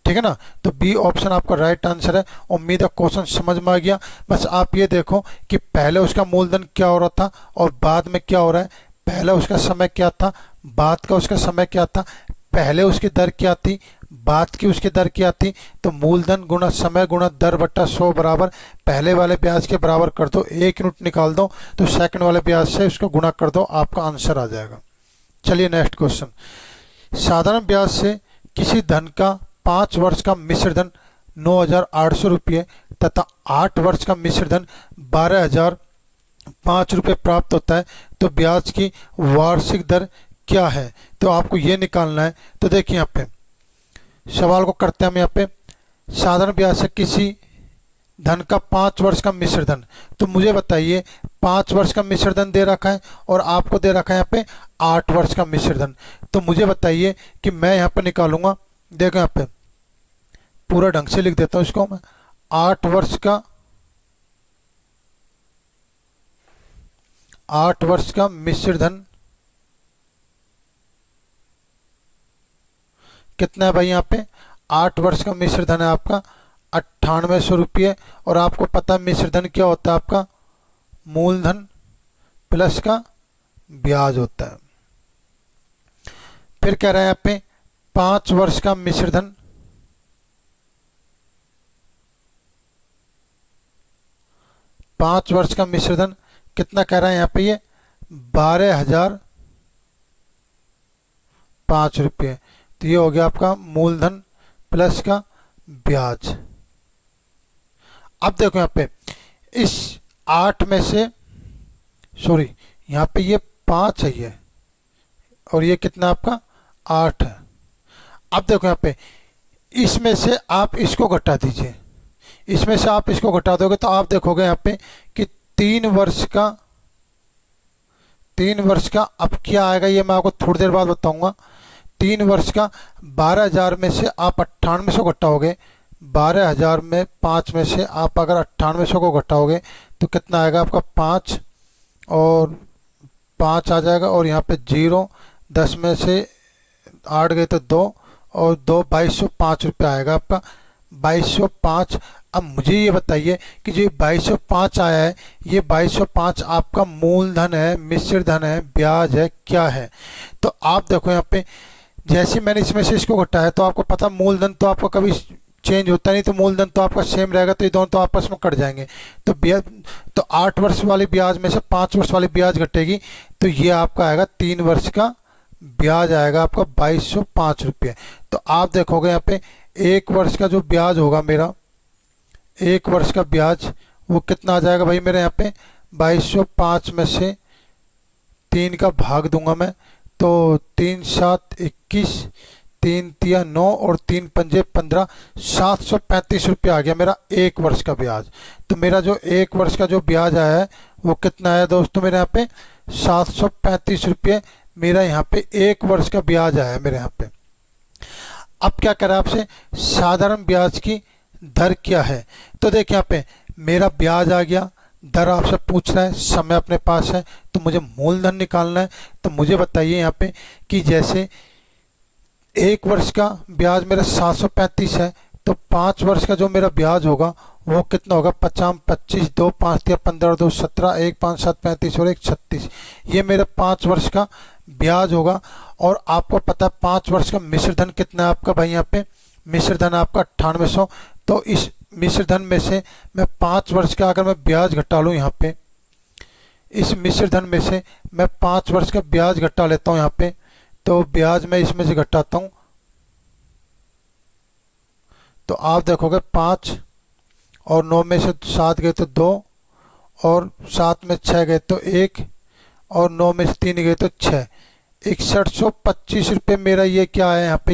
Speaker 1: ठीक है ना। तो बी ऑप्शन आपका राइट आंसर है। उम्मीद है क्वेश्चन समझ में आ गया। बस आप ये देखो कि पहले उसका मूलधन क्या हो रहा था और बाद में क्या हो रहा है। पहले उसका समय क्या था, बाद का उसका समय क्या था, पहले उसकी दर क्या थी, बाद की उसकी दर क्या थी। तो मूलधन गुणा समय गुणा दर बट्टा 100 बराबर पहले वाले ब्याज के बराबर कर दो, 1 यूनिट निकाल दो तो सेकंड वाले ब्याज से उसको गुणा कर दो, आपका आंसर आ जाएगा। चलिए नेक्स्ट क्वेश्चन। साधारण ब्याज से किसी धन का 5 वर्ष का मिश्र धन 9,800 रुपये तथा 8 वर्ष का मिश्र धन 12,005 रुपये प्राप्त होता है, तो ब्याज की वार्षिक दर क्या है। तो आपको ये निकालना है। तो देखिए यहाँ पे सवाल को करते हैं हम। यहाँ पे साधारण ब्याज से किसी धन का 5 वर्ष का मिश्र धन, तो मुझे बताइए 5 वर्ष का मिश्र धन दे रखा है और आपको दे रखा है यहाँ पे 8 वर्ष का मिश्र धन। तो मुझे बताइए कि मैं यहाँ पे निकालूंगा। देखो यहाँ पे पूरा ढंग से लिख देता हूँ इसको मैं। 8 वर्ष का मिश्र धन कितना है भाई। यहाँ पे 8 वर्ष का मिश्र धन है आपका 9800 रुपये। और आपको पता है मिश्र धन क्या होता है, आपका मूलधन प्लस का ब्याज होता है। फिर कह रहा है यहाँ पे 5 वर्ष का मिश्र धन, 5 वर्ष का मिश्र धन कितना कह रहा है यहाँ पे, ये 12,005 रुपये। तो ये हो गया आपका मूलधन प्लस का ब्याज। अब देखो यहाँ पे इस 8 में से, सॉरी यहाँ पे ये 5 है ये, और ये कितना आपका 8 है। अब देखो यहाँ पे इसमें से आप इसको घटा दीजिए, इसमें से आप इसको घटा दोगे तो आप देखोगे यहाँ पे कि 3 वर्ष का अब क्या आएगा, ये मैं आपको थोड़ी देर बाद बताऊंगा। 3 वर्ष का 12,000 में से आप 9800 घटाओगे, 12,000 में 5 में से आप अगर 9800 को घटाओगे तो कितना आएगा आपका 5 और 5 आ जाएगा, और यहाँ पे 0, 10 में से 8 गए तो 2 और 2, 2205 रुपये आएगा आपका 2205। अब मुझे ये बताइए कि जो 2205 आया है, ये 2205 आपका मूलधन है, मिश्र धन है, ब्याज है, क्या है। तो आप देखो यहाँ पे जैसे मैंने इसमें से इसको घटाया, तो आपको पता मूलधन तो आपका कभी चेंज होता नहीं, तो मूलधन तो आपका सेम रहेगा, तो ये दोनों तो आपस में कट जाएंगे। तो ब्याज, तो 8 वर्ष वाली ब्याज में से 5 वर्ष वाली ब्याज घटेगी, तो ये आपका आएगा 3 वर्ष का ब्याज आएगा आपका 2205 रुपये। तो आप देखोगे यहाँ पे 1 वर्ष का जो ब्याज होगा मेरा, 1 वर्ष का ब्याज वो कितना आ जाएगा भाई मेरे यहाँ पे 2205 में से 3 का भाग दूंगा मैं, तो 3 7 21, 3 3 9 और 3 5 15, 735 रुपये आ गया मेरा 1 वर्ष का ब्याज। तो मेरा जो 1 वर्ष का जो ब्याज आया है वो कितना आया दोस्तों मेरे यहाँ पे 735 रुपये मेरा यहाँ पे 1 वर्ष का ब्याज आया है मेरे यहाँ पे। अब क्या करें आपसे, साधारण ब्याज की दर क्या है। तो देखिए यहाँ पे मेरा ब्याज आ गया, दर आपसे पूछ रहा है, समय अपने पास है, तो मुझे मूलधन निकालना है। तो मुझे बताइए यहाँ पे कि जैसे 1 वर्ष का ब्याज मेरा 735 है, तो 5 वर्ष का जो मेरा ब्याज होगा वो कितना होगा 50 25, 2 5 3 15 2 17, 1 5 7 35 और 1 36, ये मेरा 5 वर्ष का ब्याज होगा। और आपको पता है 5 वर्ष का मिश्र धन कितना है आपका भाई, यहाँ पे मिश्र धन आपका 9800। तो इस मिश्र धन में से मैं 5 वर्ष का अगर मैं ब्याज घटा लूँ, यहाँ पे इस मिश्र धन में से मैं 5 वर्ष का ब्याज घटा लेता हूँ यहाँ पे, तो ब्याज मैं इसमें से घटाता हूँ, तो आप देखोगे 5 और 9 में से 7 गए तो 2 और 7 में 6 गए तो 1 और 9 में से 3 गए तो 6, 6125 रुपये मेरा ये क्या आया यहाँ पे,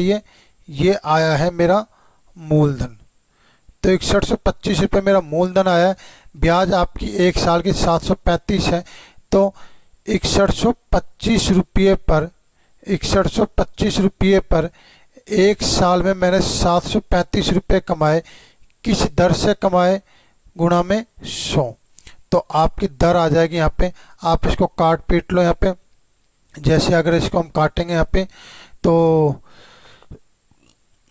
Speaker 1: ये आया है मेरा मूलधन। तो 6125 रुपये मेरा मूलधन आया है। ब्याज आपकी 1 साल की 735 है, तो 6125 रुपये पर 6125 रुपये पर 1 साल में मैंने 735 रुपये कमाए, किस दर से कमाए गुणा में 100। तो आपकी दर आ जाएगी यहाँ पे, आप इसको काट पीट लो यहाँ पे। जैसे अगर इसको हम काटेंगे यहाँ पे, तो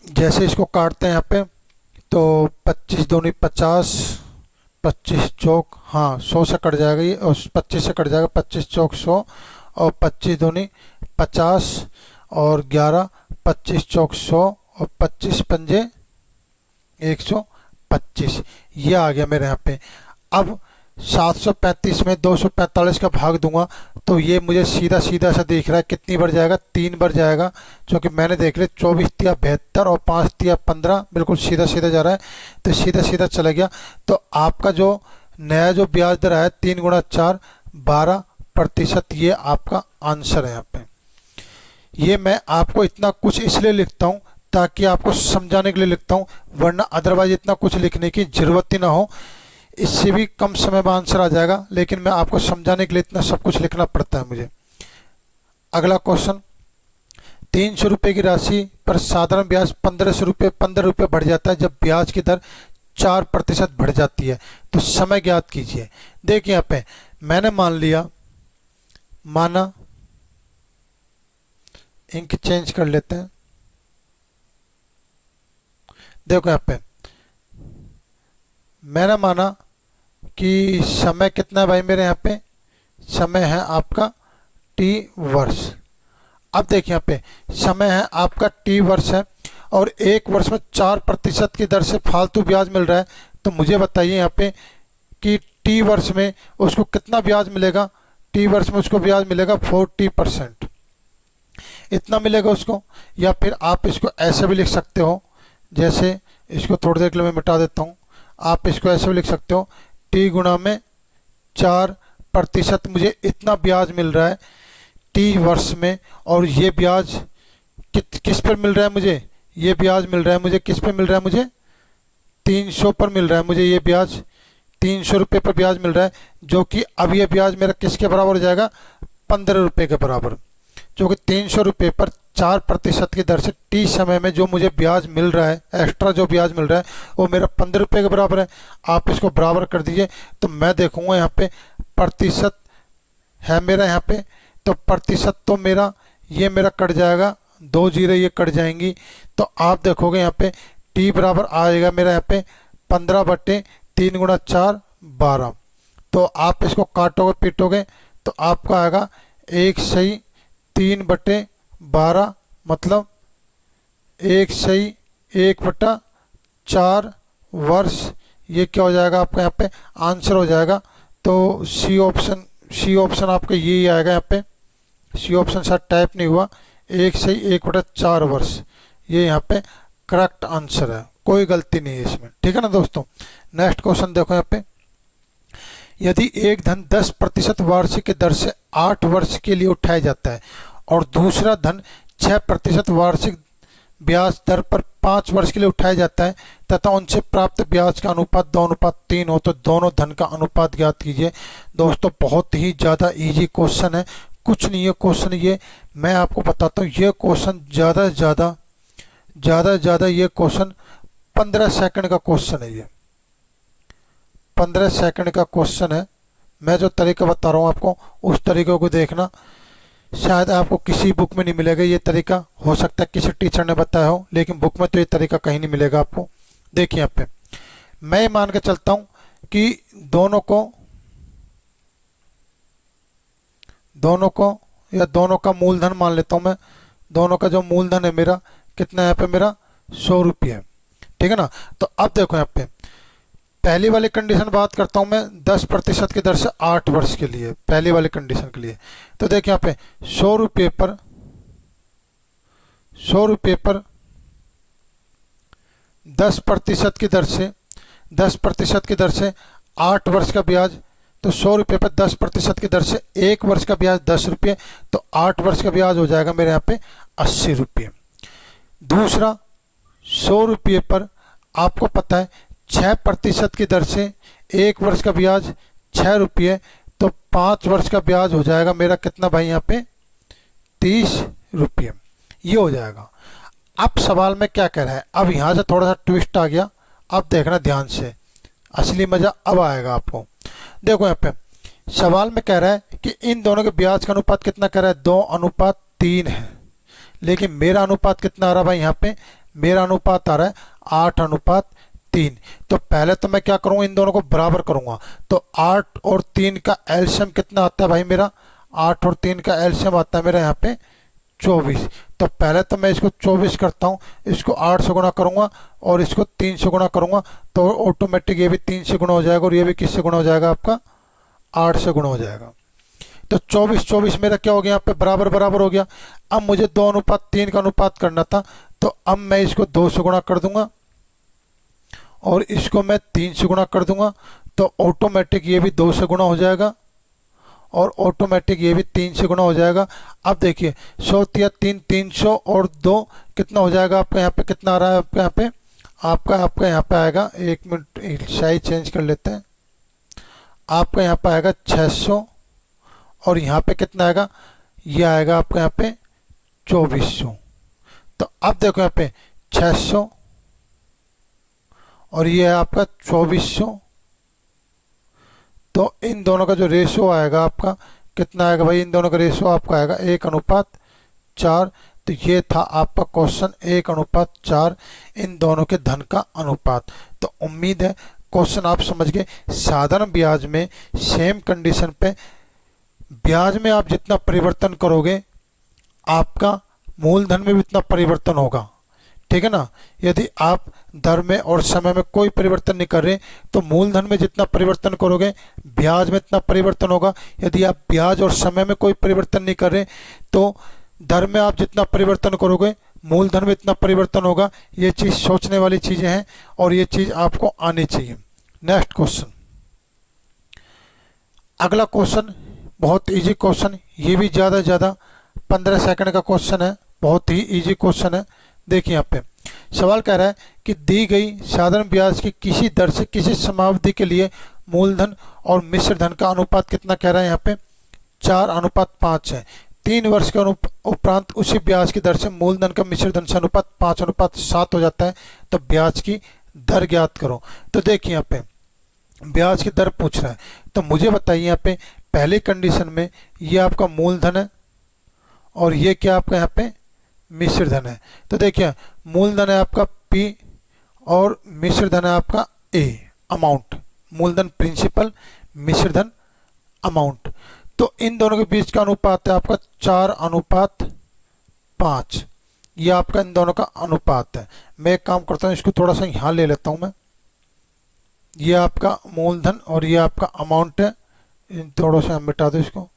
Speaker 1: जैसे इसको काटते हैं यहाँ पे, तो 25 दूनी 50, 25 चौक, हाँ 100 से कट जाएगा ये, और 25 से कट जाएगा, 25 चौक 100, और 25 दूनी 50, और 11, 25 चौक 100, और 25 पंजे 125। ये आ गया मेरे यहाँ पे। अब 735 में 245 का भाग दूंगा तो ये मुझे सीधा सीधा सा दिख रहा है, कितनी बार जाएगा, 3 बार जाएगा, क्योंकि मैंने देख लिया 24 तिया 72 और 5 तिया 15, बिल्कुल सीधा सीधा जा रहा है, तो सीधा सीधा चला गया। तो आपका जो नया जो ब्याज दर है 3 गुणा 4 12%, ये आपका आंसर है यहाँ पे। ये मैं आपको इतना कुछ इसलिए लिखता हूँ ताकि आपको समझाने के लिए लिखता हूँ, वरना अदरवाइज इतना कुछ लिखने की जरूरत ही ना हो, इससे भी कम समय में आंसर आ जाएगा, लेकिन मैं आपको समझाने के लिए इतना सब कुछ लिखना पड़ता है मुझे। अगला क्वेश्चन, 300 रुपये की राशि पर साधारण ब्याज 15 रुपये बढ़ जाता है जब ब्याज की दर 4% बढ़ जाती है, तो समय ज्ञात कीजिए। देखिए यहाँ पे मैंने मान लिया, माना, इंक चेंज कर लेते हैं। देखो यहाँ पे मैंने माना कि समय कितना है भाई मेरे यहाँ पे, समय है आपका t वर्ष। अब देखिए यहाँ पे समय है आपका t वर्ष है, और 1 वर्ष में 4% की दर से फालतू ब्याज मिल रहा है। तो मुझे बताइए यहाँ पे कि t वर्ष में उसको कितना ब्याज मिलेगा। t वर्ष में उसको ब्याज मिलेगा 40%, इतना मिलेगा उसको। या फिर आप इसको ऐसे भी लिख सकते हो, जैसे इसको थोड़ी देर के लिए मैं मिटा देता हूँ। आप इसको ऐसे भी लिख सकते हो, t गुणा में 4%, मुझे इतना ब्याज मिल रहा है t वर्ष में, और ये ब्याज किस पर मिल रहा है मुझे, ये ब्याज मिल रहा है मुझे किस पर मिल रहा है, मुझे 300 पर मिल रहा है। मुझे ये ब्याज 300 रुपये पर ब्याज मिल रहा है, जो कि अब ये ब्याज मेरा किसके बराबर हो जाएगा, 15 रुपये के बराबर, जो कि 300 रुपये पर 4% की दर से t समय में जो मुझे ब्याज मिल रहा है, एक्स्ट्रा जो ब्याज मिल रहा है, वो मेरा 15 रुपये के बराबर है। आप इसको बराबर कर दीजिए, तो मैं देखूंगा यहाँ पे प्रतिशत है मेरा यहाँ पे, तो प्रतिशत तो मेरा ये मेरा कट जाएगा, 2 जीरो ये कट जाएंगी, तो आप देखोगे यहाँ पे t बराबर आएगा मेरा यहाँ पे 15/3 गुणा 4 12। तो आप इसको काटोगे पीटोगे तो आपका आएगा 1/3/12, मतलब 1/1/4 वर्ष। ये क्या हो जाएगा आपका यहाँ पे आंसर हो जाएगा। तो सी ऑप्शन आपका यही आएगा यहाँ पे। सी ऑप्शन शायद टाइप नहीं हुआ, 1/1/4 वर्ष, ये यहाँ पे करेक्ट आंसर है, कोई गलती नहीं है इसमें, ठीक है ना दोस्तों। नेक्स्ट क्वेश्चन देखो यहाँ पे, यदि एक धन 10% वार्षिक की दर से 8 वर्ष के लिए उठाया जाता है और दूसरा धन 6% वार्षिक ब्याज दर पर 5 वर्ष के लिए उठाया जाता है तथा उनसे प्राप्त ब्याज का अनुपात 2:3 हो, तो दोनों धन का अनुपात ज्ञात कीजिए। दोस्तों बहुत ही ज़्यादा इजी क्वेश्चन है, कुछ नहीं है क्वेश्चन ये, मैं आपको बताता हूँ। ये क्वेश्चन ज़्यादा से ज़्यादा ये क्वेश्चन 15 सेकंड का क्वेश्चन है, ये 15 सेकंड का क्वेश्चन है। मैं जो तरीका बता रहा हूँ आपको, उस तरीके को देखना, शायद आपको किसी बुक में नहीं मिलेगा ये तरीका, हो सकता है किसी टीचर ने बताया हो, लेकिन बुक में तो ये तरीका कहीं नहीं मिलेगा आपको। देखिए यहाँ पे मैं मान के चलता हूँ कि दोनों का मूलधन मान लेता हूँ मैं। दोनों का जो मूलधन है मेरा कितना है यहाँ पे, मेरा 100 रुपये है, ठीक है ना। तो अब देखो यहाँ पे पहली वाली कंडीशन बात करता हूँ मैं 10% की दर से 8 वर्ष के लिए, पहली वाली कंडीशन के लिए। तो देखिए यहाँ पे 100 रुपये पर 10% की दर से 8 वर्ष का ब्याज, तो 100 रुपये पर 10% की दर से 1 वर्ष का ब्याज 10 रुपये, तो 8 वर्ष का ब्याज हो जाएगा मेरे यहाँ पे 80 रुपये। दूसरा 100 रुपये पर आपको पता है 6% की दर से 1 वर्ष का ब्याज 6 रुपये, तो 5 वर्ष का ब्याज हो जाएगा मेरा कितना भाई यहाँ पे 30 रुपये, ये हो जाएगा। अब सवाल में क्या कह रहा है, अब यहाँ से थोड़ा सा ट्विस्ट आ गया, अब देखना ध्यान से, असली मजा अब आएगा आपको। देखो यहाँ पे सवाल में कह रहा है कि इन दोनों के ब्याज का अनुपात कितना कह रहा है, 2:3 है। लेकिन मेरा अनुपात कितना आ रहा है भाई, यहाँ पे मेरा अनुपात आ रहा है 8:3। तो पहले तो मैं क्या करूँगा, इन दोनों को बराबर करूँगा। तो 8 और 3 का एलसीएम कितना आता है भाई मेरा, 8 और 3 का एलसीएम आता है मेरा यहाँ पे 24। तो पहले तो मैं इसको 24 करता हूँ, इसको 8 से गुणा करूँगा और इसको 3 से गुणा करूँगा, तो ऑटोमेटिक ये भी 3 से गुणा हो जाएगा और ये भी किससे गुणा हो जाएगा, आपका 8 से गुणा हो जाएगा। तो 24 मेरा क्या हो गया, यहाँ पे बराबर बराबर हो गया। अब मुझे 2:3 का अनुपात करना था, तो अब मैं इसको 2 से गुणा कर दूंगा और इसको मैं 3 से गुणा कर दूंगा, तो ऑटोमेटिक ये भी 2 से गुणा हो जाएगा और ऑटोमेटिक ये भी 3 से गुणा हो जाएगा। अब देखिए 100 या 3, 300 और 2 कितना हो जाएगा आपका, यहाँ पे कितना आ रहा है आपका, यहाँ पे आपका यहाँ पे आएगा, 1 मिनट साइज चेंज कर लेते हैं, आपका यहाँ पे आएगा 600 और यहाँ पे कितना आएगा, ये आएगा आपका यहाँ पे 2400। तो अब देखो यहाँ पे 600 और ये है आपका 2400, तो इन दोनों का जो रेशो आएगा आपका कितना आएगा भाई, इन दोनों का रेशो आपका आएगा 1:4। तो ये था आपका क्वेश्चन 1:4 इन दोनों के धन का अनुपात। तो उम्मीद है क्वेश्चन आप समझ गए। साधारण ब्याज में सेम कंडीशन पे ब्याज में आप जितना परिवर्तन करोगे आपका मूलधन में भी उतना परिवर्तन होगा, ठीक है ना। यदि आप दर में और समय में कोई परिवर्तन नहीं कर रहे तो मूलधन में जितना परिवर्तन करोगे ब्याज में इतना परिवर्तन होगा। यदि आप ब्याज और समय में कोई परिवर्तन नहीं कर रहे तो दर में आप जितना परिवर्तन करोगे मूलधन में इतना परिवर्तन होगा। ये चीज़ सोचने वाली चीज़ें हैं और ये चीज़ आपको आनी चाहिए। नेक्स्ट क्वेश्चन, अगला क्वेश्चन बहुत इजी क्वेश्चन, ये भी ज़्यादा 15 सेकंड का क्वेश्चन है, बहुत ही इजी क्वेश्चन है। देखिए यहाँ पे सवाल कह रहा है कि दी गई साधारण ब्याज की किसी दर से किसी समावधि के लिए मूलधन और मिश्र धन का अनुपात कितना कह रहा है, यहाँ पे 4:5 है। 3 वर्ष के उपरांत उसी ब्याज की दर से मूलधन का मिश्र धन से अनुपात 5:7 हो जाता है। तो ब्याज की दर ज्ञात करो। तो देखिए यहाँ पे ब्याज की दर पूछ रहा है, तो मुझे बताइए यहाँ पे पहले कंडीशन में ये आपका मूलधन है और ये क्या आपका यहाँ पे मिश्र धन है। तो देखिए मूलधन है आपका P और मिश्र धन है आपका A, अमाउंट, मूलधन प्रिंसिपल, मिश्र धन अमाउंट। तो इन दोनों के बीच का अनुपात है आपका 4:5। ये आपका इन दोनों का अनुपात है। मैं एक काम करता हूँ, इसको थोड़ा सा यहाँ ले लेता हूँ मैं, ये आपका मूलधन और ये आपका अमाउंट है, इन थोड़ा सा मिटा दो इसको।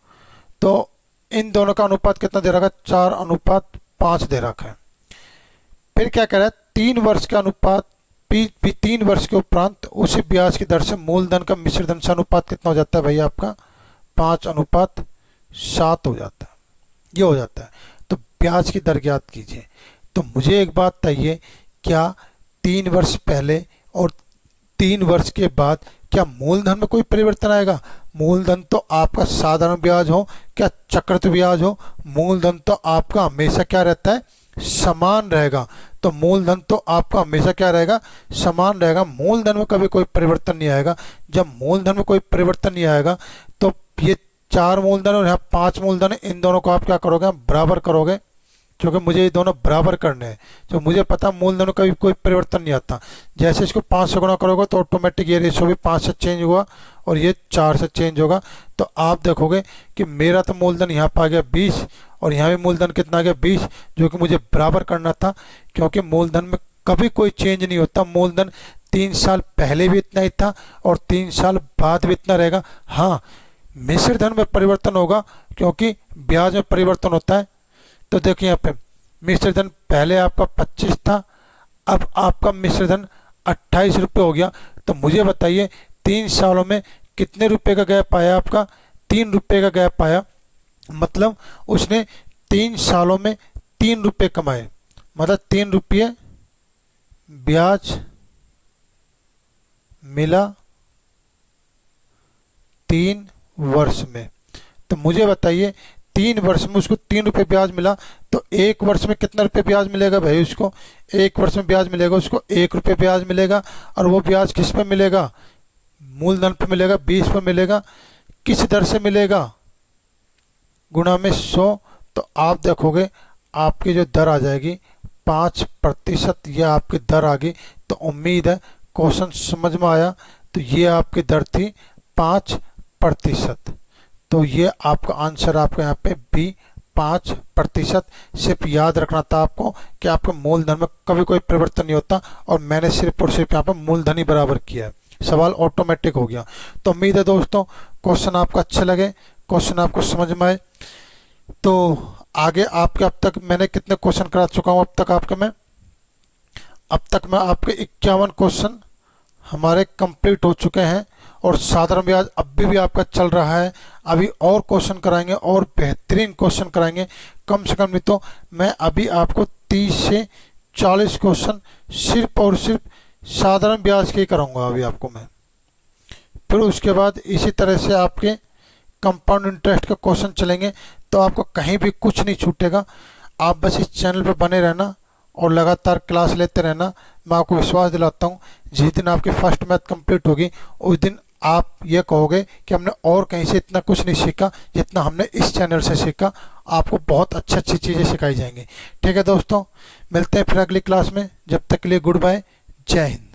Speaker 1: तो इन दोनों का अनुपात कितना दे रखा है, 4:5 दे रखा है। फिर क्या कह रहा है, 3 वर्ष का अनुपात भी 3 वर्ष के उपरांत उसी ब्याज की दर से मूलधन का मिश्र धन से अनुपात कितना हो जाता है भाई, आपका 5:7 हो जाता है, ये हो जाता है। तो ब्याज की दर ज्ञात कीजिए। तो मुझे एक बात चाहिए, क्या 3 वर्ष पहले और 3 वर्ष के बाद क्या मूलधन में कोई परिवर्तन आएगा? मूलधन तो आपका साधारण ब्याज हो क्या चक्रवृद्धि ब्याज हो, मूलधन तो आपका हमेशा क्या रहता है, समान रहेगा। तो मूलधन तो आपका हमेशा क्या रहेगा, समान रहेगा। मूलधन में कभी कोई परिवर्तन नहीं आएगा। जब मूलधन में कोई परिवर्तन नहीं आएगा तो ये 4 मूलधन और यहाँ 5 मूलधन है, इन दोनों को आप क्या करोगे, बराबर करोगे, क्योंकि मुझे ये दोनों बराबर करने हैं। तो मुझे पता मूलधन का भी कोई परिवर्तन नहीं आता। जैसे इसको 5 से गुणा करोगे तो ऑटोमेटिक ये रेशो भी 5 से चेंज हुआ और ये 4 से चेंज होगा। तो आप देखोगे कि मेरा तो मूलधन यहाँ पर आ गया 20 और यहाँ भी मूलधन कितना आ गया 20, जो कि मुझे बराबर करना था, क्योंकि मूलधन में कभी कोई चेंज नहीं होता। मूलधन 3 साल पहले भी इतना ही था और 3 साल बाद भी इतना रहेगा। हाँ, मिश्र धन में परिवर्तन होगा क्योंकि ब्याज में परिवर्तन होता है। तो देखिए यहाँ पे मिश्र धन पहले आपका 25 था, अब आपका मिश्र धन 28 रुपये हो गया। तो मुझे बताइए 3 सालों में कितने रुपए का गैप आया, आपका 3 रुपये का गैप आया। मतलब उसने 3 सालों में 3 रुपये कमाए, मतलब 3 रुपये ब्याज मिला 3 वर्ष में। तो मुझे बताइए 3 वर्ष में उसको 3 रुपये ब्याज मिला, तो 1 वर्ष में कितना रुपये ब्याज मिलेगा भाई उसको? 1 वर्ष में ब्याज मिलेगा उसको 1 रुपये ब्याज मिलेगा। और वो ब्याज किस पे मिलेगा? मूलधन पे मिलेगा, 20 पे मिलेगा। किस दर से मिलेगा? गुणा में 100। तो आप देखोगे आपकी जो दर आ जाएगी 5%, यह आपकी दर आ गई। तो उम्मीद है क्वेश्चन समझ में आया। तो ये आपकी दर थी 5%। तो ये आपका आंसर आपके यहाँ पे बी 5%। सिर्फ याद रखना था आपको कि आपके मूलधन में कभी कोई परिवर्तन नहीं होता, और मैंने सिर्फ और सिर्फ यहाँ पे मूलधन ही बराबर किया है, सवाल ऑटोमेटिक हो गया। तो उम्मीद है दोस्तों क्वेश्चन आपको अच्छे लगे, क्वेश्चन आपको समझ में आए। तो आगे आपके अब तक मैंने कितने क्वेश्चन करा चुका हूँ? अब तक मैं आपके 51 क्वेश्चन हमारे कंप्लीट हो चुके हैं, और साधारण ब्याज अभी भी आपका चल रहा है। अभी और क्वेश्चन कराएंगे और बेहतरीन क्वेश्चन कराएंगे। कम से कम नहीं तो मैं अभी आपको 30 से 40 क्वेश्चन सिर्फ और सिर्फ साधारण ब्याज के ही कराऊंगा अभी आपको मैं। फिर उसके बाद इसी तरह से आपके कंपाउंड इंटरेस्ट का क्वेश्चन चलेंगे। तो आपको कहीं भी कुछ नहीं छूटेगा। आप बस इस चैनल पर बने रहना और लगातार क्लास लेते रहना। मैं आपको विश्वास दिलाता हूँ जिस दिन आपकी फर्स्ट मैथ कंप्लीट होगी उस दिन आप ये कहोगे कि हमने और कहीं से इतना कुछ नहीं सीखा जितना हमने इस चैनल से सीखा। आपको बहुत अच्छी अच्छी चीज़ें सिखाई जाएंगी। ठीक है दोस्तों, मिलते हैं फिर अगली क्लास में। जब तक के लिए गुड बाय, जय हिंद।